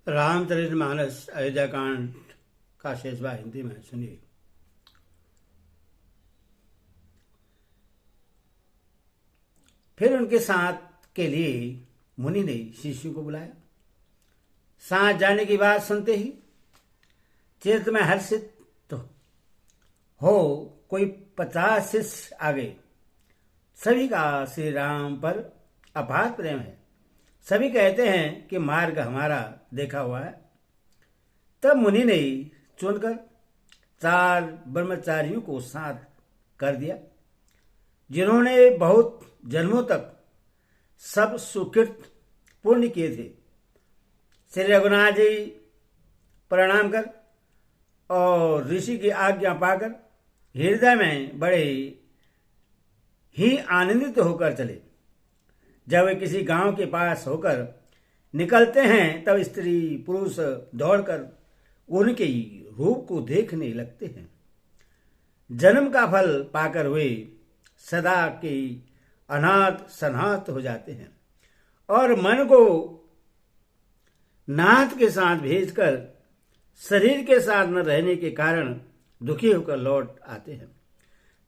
रामचरितमानस अयोध्या कांड का शेष भाग हिंदी में सुनिए। फिर उनके साथ के लिए मुनि ने शिष्यों को बुलाया। साथ जाने की बात सुनते ही चित्त में हर्षित हो कोई 50 शिष्य आ गए। सभी का श्री राम पर अपार प्रेम है। सभी कहते हैं कि मार्ग हमारा देखा हुआ है। तब मुनि ने चुनकर 4 ब्रह्मचारियों को साथ कर दिया, जिन्होंने बहुत जन्मों तक सब सुकृत पुण्य किए थे। श्री रघुनाथ जी प्रणाम कर और ऋषि की आज्ञा पाकर हृदय में बड़े ही आनंदित होकर चले। जब वे किसी गांव के पास होकर निकलते हैं तब स्त्री पुरुष दौड़कर उनके रूप को देखने लगते हैं। जन्म का फल पाकर वे सदा के अनाथ सनाथ हो जाते हैं और मन को नाथ के साथ भेजकर शरीर के साथ न रहने के कारण दुखी होकर लौट आते हैं।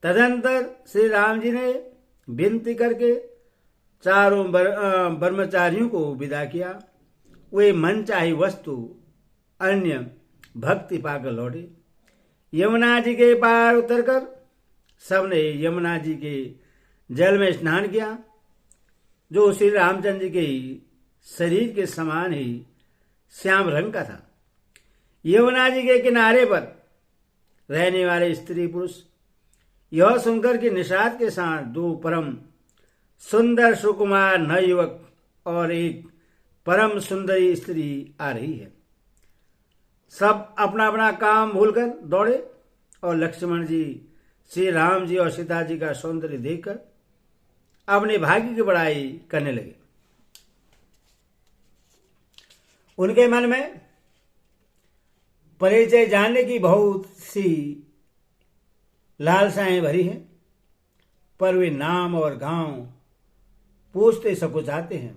तदंतर श्री राम जी ने विनती करके चारों ब्रह्मचारियों को विदा किया। वे मनचाही वस्तु अन्य भक्ति पाकर लौटे। यमुना जी के पार उतरकर सबने यमुना जी के जल में स्नान किया, जो श्री रामचंद्र जी के शरीर के समान ही श्याम रंग का था। यमुना जी के किनारे पर रहने वाले स्त्री पुरुष यह सुनकर कि निषाद के साथ 2 परम सुंदर सुकुमार नवयुवक और एक परम सुंदरी स्त्री आ रही है। सब अपना अपना काम भूलकर दौड़े और लक्ष्मण जी, श्री राम जी और सीता जी का सौंदर्य देखकर अपने भाग्य की बड़ाई करने लगे। उनके मन में परिचय जानने की बहुत सी लालसाएं भरी हैं, पर वे नाम और गांव पूछते सकुचाते हैं।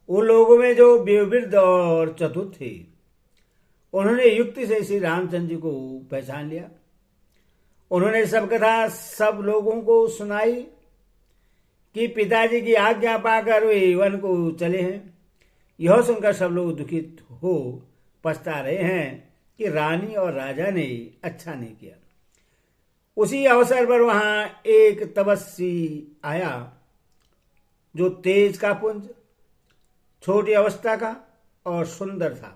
उन लोगों में जो वृद्ध और चतुर थे, उन्होंने युक्ति से श्री रामचंद्र जी को पहचान लिया। उन्होंने सब कथा सब लोगों को सुनाई कि पिताजी की आज्ञा पाकर वे वन को चले हैं। यह सुनकर सब लोग दुखित हो पछता रहे हैं कि रानी और राजा ने अच्छा नहीं किया। उसी अवसर पर वहां एक तपस्वी आया, जो तेज का पुंज, छोटी अवस्था का और सुंदर था।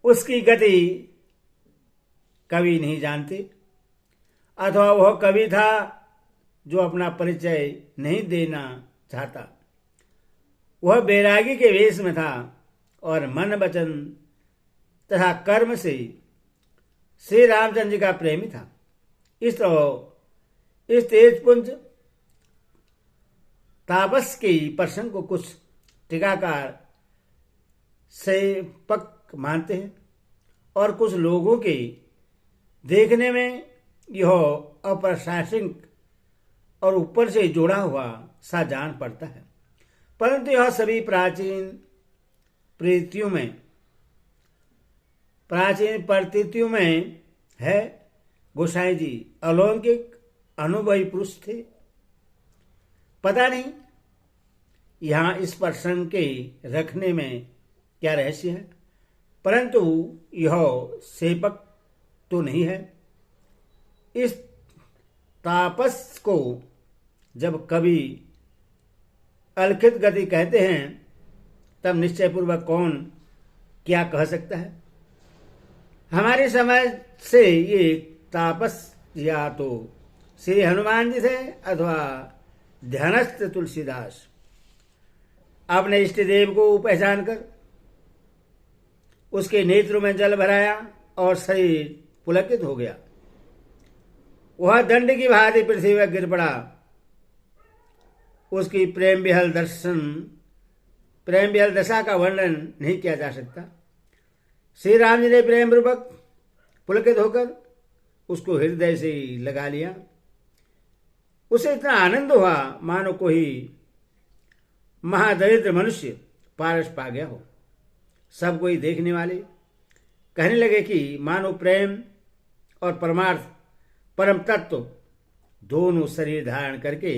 उसकी गति कवि नहीं जानते, अथवा वह कवि था जो अपना परिचय नहीं देना चाहता। वह बैरागी के वेश में था और मन वचन तथा कर्म से श्री रामचंद्र जी का प्रेमी था। इस तरह इस तेजपुंज तापस के प्रसंग को कुछ टीकाकार से पक मानते हैं और कुछ लोगों के देखने में यह अप्रशासनिक और ऊपर से जोड़ा हुआ सा जान पड़ता है, परंतु यह सभी प्राचीन प्रतीतियों में है। गोसाई जी अलौकिक अनुभवी पुरुष थे। पता नहीं यहाँ इस प्रसंग के रखने में क्या रहस्य है, परंतु यह सेपक तो नहीं है। इस तापस को जब कभी अलखित गति कहते हैं तब निश्चयपूर्वक कौन क्या कह सकता है। हमारे समझ से ये तापस या तो श्री हनुमान जी थे अथवा ध्यानस्थ तुलसीदास। अपने इष्ट देव को पहचान कर उसके नेत्रों में जल भराया और शरीर पुलकित हो गया। वह दंड की भांति पृथ्वी पर गिर पड़ा। उसकी प्रेम विहल दशा का वर्णन नहीं किया जा सकता। श्री राम जी ने प्रेम पूर्वक पुलकित होकर उसको हृदय से लगा लिया। उसे इतना आनंद हुआ मानो कोई महादरिद्र मनुष्य पारस पा गया हो। सब कोई देखने वाले कहने लगे कि मानो प्रेम और परमार्थ परम तत्व दोनों शरीर धारण करके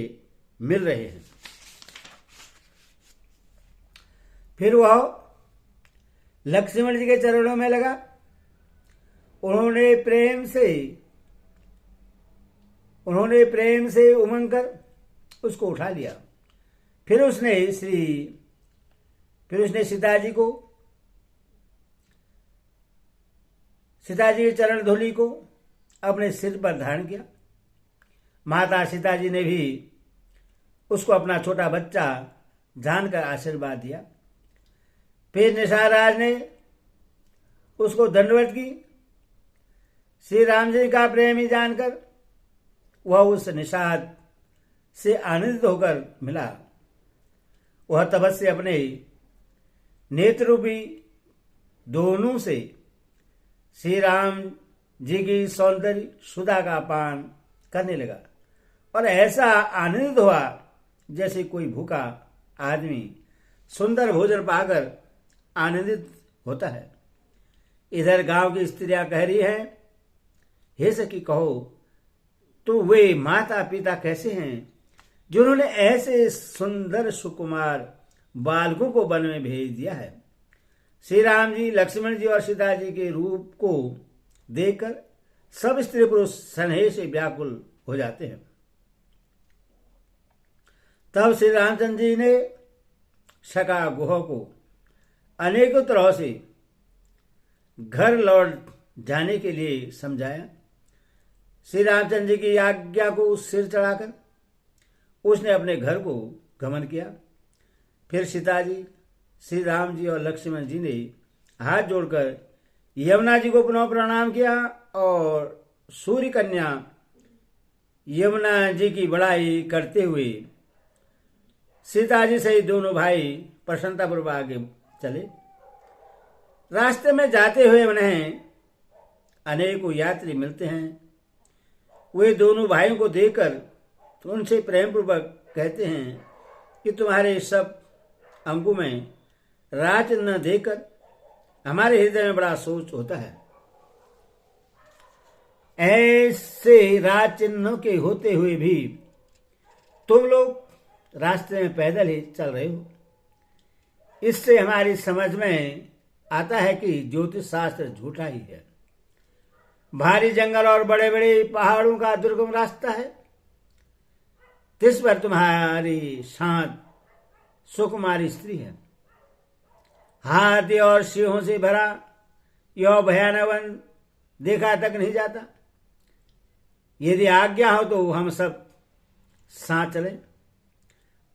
मिल रहे हैं। फिर वह लक्ष्मण जी के चरणों में लगा। उन्होंने प्रेम से उमंग कर उसको उठा लिया। फिर उसने सीता जी के चरण धूलि को अपने सिर पर धारण किया। माता सीता जी ने भी उसको अपना छोटा बच्चा जानकर आशीर्वाद दिया। फिर निषाद राज ने उसको दंडवत की। श्री राम जी का प्रेमी जानकर वह उस निषाद से आनंदित होकर मिला। वह तपस्या अपने नेत्र रूपी दोनों से श्री राम जी की सौंदर्य सुधा का पान करने लगा और ऐसा आनंदित हुआ जैसे कोई भूखा आदमी सुंदर भोजन पाकर आनंदित होता है। इधर गांव की स्त्रियां कह रही हैं, हे सखी कहो तो वे माता पिता कैसे हैं जिन्होंने ऐसे सुंदर सुकुमार बालकों को वन में भेज दिया है। श्री राम जी, लक्ष्मण जी और सीता जी के रूप को देखकर सब स्त्री पुरुष स्नेह से व्याकुल हो जाते हैं। तब श्री रामचंद्र जी ने सखा गुह को अनेकों तरह से घर लौट जाने के लिए समझाया। श्री रामचंद्र जी की आज्ञा को सिर चढ़ाकर उसने अपने घर को गमन किया। फिर सीता जी, श्री राम जी और लक्ष्मण जी ने हाथ जोड़कर यमुना जी को पुनः प्रणाम किया और सूर्य कन्या यमुना जी की बड़ाई करते हुए सीता जी सहित दोनों भाई प्रसन्नतापूर्वक आगे चले। रास्ते में जाते हुए उन्हें अनेकों यात्री मिलते हैं। वे दोनों भाइयों को देखकर उनसे प्रेम पूर्वक कहते हैं कि तुम्हारे सब अंगों में राज न देकर हमारे हृदय में बड़ा सोच होता है। ऐसे राज चिन्हों के होते हुए भी तुम लोग रास्ते में पैदल ही चल रहे हो। इससे हमारी समझ में आता है कि ज्योतिष शास्त्र झूठा ही है। भारी जंगल और बड़े बड़े पहाड़ों का दुर्गम रास्ता है। जिस पर तुम्हारी साथ सुकुमारी स्त्री है। हाथी और सिंहों से भरा यह भयानक वन देखा तक नहीं जाता। यदि आज्ञा हो तो हम सब साथ चलें।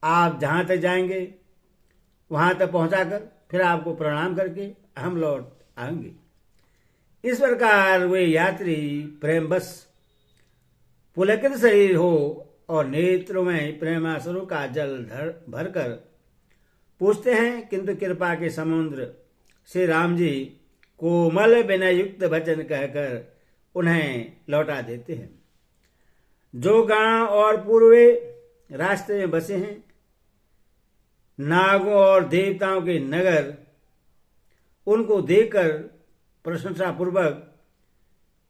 आप जहां तक जाएंगे वहां तक पहुंचाकर फिर आपको प्रणाम करके हम लौट आएंगे। इस प्रकार वे यात्री प्रेमवश पुलकित शरीर हो और नेत्रों में प्रेमासुरों का जल भरकर पूछते हैं, किंतु कृपा के समुद्र श्री राम जी कोमल विनय युक्त वचन कहकर उन्हें लौटा देते हैं। जो गांव और पूर्वे रास्ते में बसे हैं, नागों और देवताओं के नगर, उनको देखकर प्रशंसा पूर्वक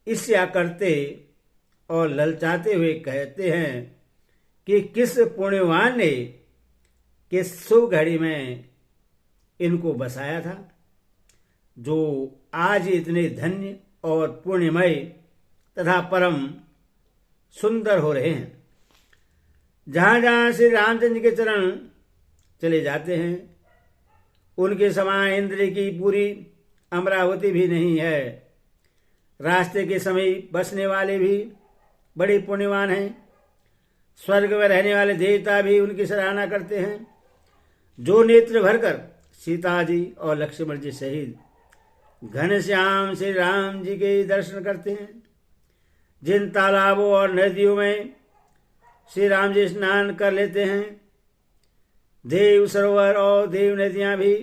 ईर्ष्या करते और ललचाते हुए कहते हैं कि किस पुण्यवान ने किस शुभ घड़ी में इनको बसाया था, जो आज इतने धन्य और पुण्यमय तथा परम सुंदर हो रहे हैं। जहां जहां श्री रामचंद्र के चरण चले जाते हैं, उनके समान इंद्र की पूरी अमरावती भी नहीं है। रास्ते के समय बसने वाले भी बड़े पुण्यवान हैं। स्वर्ग में रहने वाले देवता भी उनकी सराहना करते हैं। जो नेत्र भरकर सीता जी और लक्ष्मण जी सहित घनश्याम श्री राम जी के दर्शन करते हैं, जिन तालाबों और नदियों में श्री राम जी स्नान कर लेते हैं, देव सरोवर और देव नदियां भी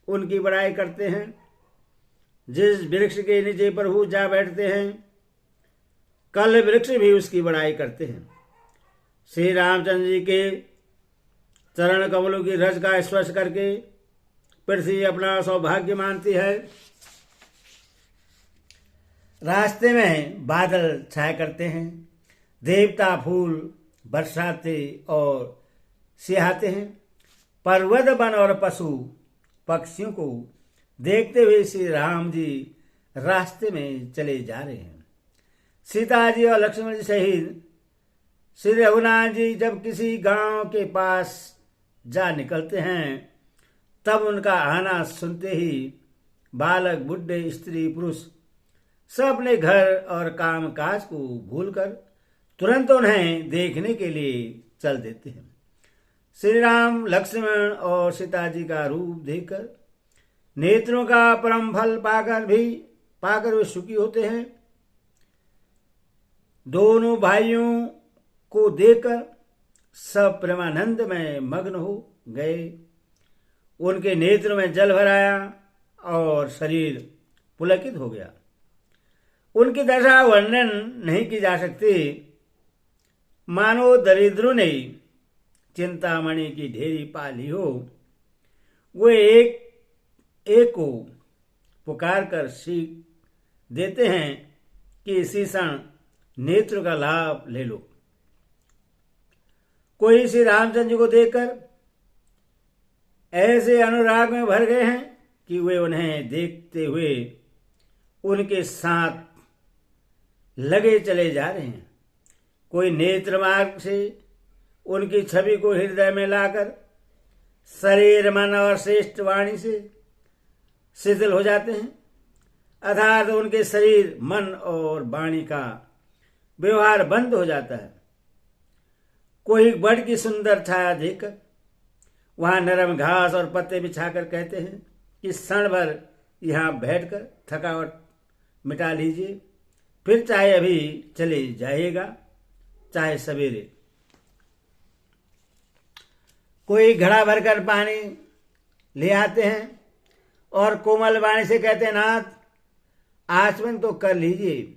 उनकी बड़ाई करते हैं। जिस वृक्ष के नीचे प्रभु जा बैठते हैं, कल वृक्ष भी उसकी बड़ाई करते हैं। श्री रामचंद्र जी के चरण कमलों की रज का स्पर्श करके पृथ्वी अपना सौभाग्य मानती है। रास्ते में बादल छाया करते हैं, देवता फूल बरसाते और सिहाते हैं। पर्वत वन और पशु पक्षियों को देखते हुए श्री राम जी रास्ते में चले जा रहे हैं। सीता जी और लक्ष्मण जी सहित श्री रघुनाथ जी जब किसी गांव के पास जा निकलते हैं तब उनका आना सुनते ही बालक, बुढ़े, स्त्री, पुरुष सब अपने घर और काम काज को भूलकर तुरंत उन्हें देखने के लिए चल देते हैं। श्री राम, लक्ष्मण और सीता जी का रूप देखकर नेत्रों का परम फल पाकर वे सुखी होते हैं। दोनों भाइयों को देखकर सब प्रेमानंद में मग्न हो गए। उनके नेत्रों में जल भर आया और शरीर पुलकित हो गया। उनकी दशा वर्णन नहीं की जा सकती। मानो दरिद्रों ने चिंतामणि की ढेरी पा ली हो। वे एक को पुकार कर सीख देते हैं कि इसी क्षण नेत्र का लाभ ले लो। कोई श्री रामचंद्र जी को देखकर ऐसे अनुराग में भर गए हैं कि वे उन्हें देखते हुए उनके साथ लगे चले जा रहे हैं। कोई नेत्र मार्ग से उनकी छवि को हृदय में लाकर शरीर, मन और श्रेष्ठ वाणी से शिथिल हो जाते हैं, अर्थात उनके शरीर, मन और वाणी का व्यवहार बंद हो जाता है। कोई बड़ की सुंदर छाया देखकर वहां नरम घास और पत्ते बिछाकर कहते हैं कि क्षण भर यहां बैठकर थकावट मिटा लीजिए, फिर चाहे अभी चले जाइएगा, चाहे सवेरे। कोई घड़ा भरकर पानी ले आते हैं और कोमल वाणी से कहते हैं, नाथ आचमन तो कर लीजिए।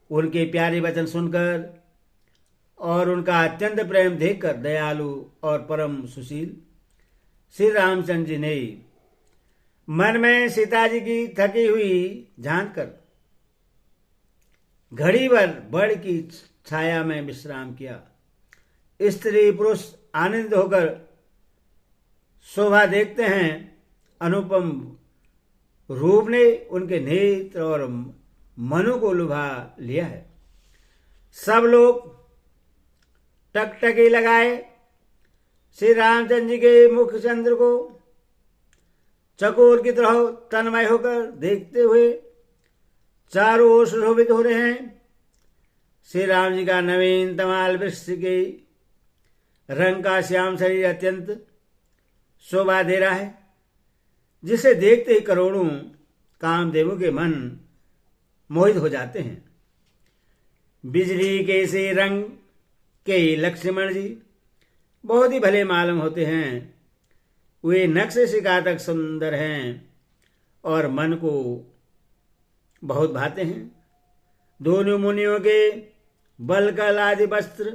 उनके प्यारे वचन सुनकर और उनका अत्यंत प्रेम देखकर दयालु और परम सुशील श्री रामचंद्र जी ने मन में सीता जी की थकी हुई जानकर घड़ी भर बड़ की छाया में विश्राम किया। स्त्री पुरुष आनंदित होकर शोभा देखते हैं। अनुपम रूप ने उनके नेत्र और मनु को लुभा लिया है। सब लोग टकटकी लगाए श्री रामचंद्र जी के मुख चंद्र को चकोर की तरह तन्मय होकर देखते हुए चारों ओर सुशोभित हो रहे हैं। श्री राम जी का नवीन तमाल वृक्ष के रंग का श्याम शरीर अत्यंत शोभा दे रहा है, जिसे देखते ही करोड़ों कामदेवों के मन मोहित हो जाते हैं। बिजली के से रंग के लक्ष्मण जी बहुत ही भले मालूम होते हैं। वे नक्शे शिकातक सुंदर हैं और मन को बहुत भाते हैं। दोनों मुनियों के बलकल आदि वस्त्र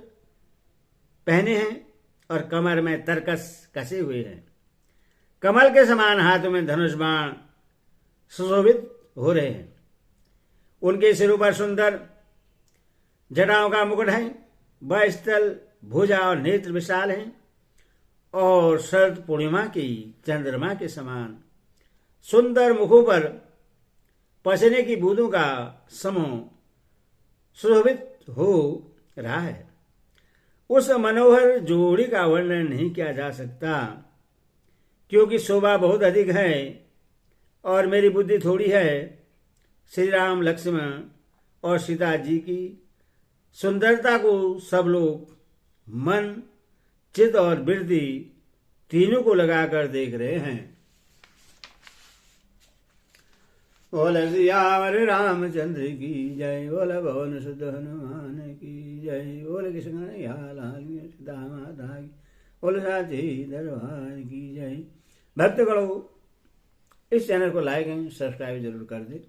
पहने हैं और कमर में तरकस कसे हुए हैं। कमल के समान हाथों में धनुष बाण सुशोभित हो रहे हैं। उनके सिरों पर सुंदर जटाओं का मुकुट है। वह स्थल, भुजा और नेत्र विशाल हैं और शरद पूर्णिमा की चंद्रमा के समान सुंदर मुखों पर पसीने की बूंदों का समूह सुशोभित हो रहा है। उस मनोहर जोड़ी का वर्णन नहीं किया जा सकता, क्योंकि शोभा बहुत अधिक है और मेरी बुद्धि थोड़ी है। श्री राम, लक्ष्मण और सीता जी की सुंदरता को सब लोग मन, चित्त और वृद्धि तीनों को लगाकर देख रहे हैं। बोल सियावर रामचंद्र की जय, बोल भवन सुध हनुमान की जय, बोल कृष्ण सीता माता की, बोल साची दरबार की जय। भक्तगणों, इस चैनल को लाइक एंड सब्सक्राइब जरूर कर दे।